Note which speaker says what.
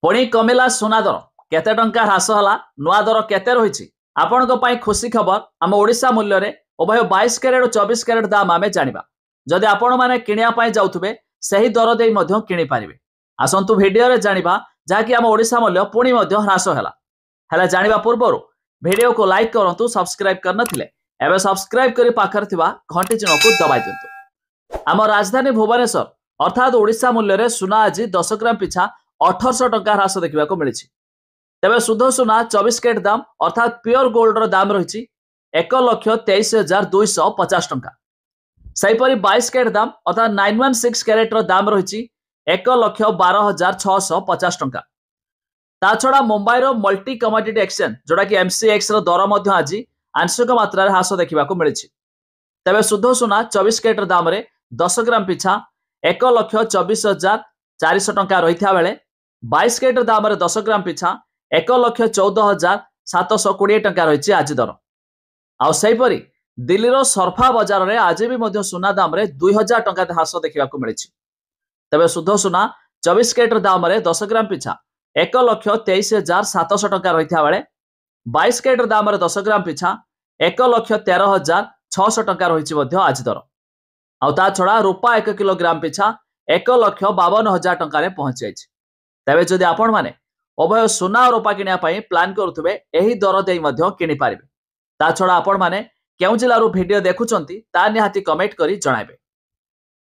Speaker 1: पुणी कमिला सुना दर केते टंका ह्रास होला नुआ दर केते रही आपणक पई खुशी खबर आम ओडिशा मूल्य रे उभय 22 कैरेट और 24 कैरेट दाम आमे जानिबा जदि आपण माने किनिया पई जाउथबे सही दर देई मध्य किनि पारिबे आसंतु वीडियो रे जानिबा जाकी आम ओडिशा मूल्य पुणी मध्य ह्रास होला हला जानिबा पूर्वरु वीडियो को लाइक करंतु सब्सक्राइब करनथिले एबे सब्सक्राइब करी पाखर थिबा घंटी चिन्ह को दबाइ दियंतु। आम राजधानी भुवनेश्वर अर्थात ओडिशा मूल्य रे सुना आज 10 ग्राम पिछा 1800 टंका ह्रास देखा मिली। तेरे शुद्ध सुना 24 कैरेट दाम अर्थात प्योर गोल्ड रो दाम रही 1,23,250 टंका। सेहीपरि 22 कैरेट दाम अर्थात 916 कैरेट रो दाम रही 1,12,650 टंका। ता छड़ा मुंबई रो मल्टी कमोडिटी एक्सचेंज जोड़ा कि MCX रो दर मध्य आज आंशिक मात्रा ह्रास देखा मिली। तेरे शुद्ध सुना 24 कैरेट दाम रे 10 ग्राम पिछा 1,24,400 टंका रही बेले 22 कैरेट दाम रे 10 ग्राम पिछा 1,14,720 टंका रही आज दर। आउ सेहीपरि दिल्ली रो सरफा बाजार रे आज भी मध्य सुना दाम रे 2000 टंका ह्रास देखा मिली। तेरे शुद्ध सुना 24 कैरेट दाम रे 10 ग्राम पिछा 1,23,700 टंका रही बेले 22 कैरेट दाम रे 10 ग्राम पिछा 1,13,600 टंका रही आज दर। आउ ता छड़ा रूपा 1 किलोग्राम पिछा 1,52,000 टंका पहुंची जाइए। तेरे जदि आपण माने उभय सुना और रूपा किनिया पई प्लान करुथबे एही दर देई मध्य किनि पारिबे। ता छड़ा आपण माने केउ जिल्लारू वीडियो देखुचंती ता निहाती कमेंट करी जणाइबे।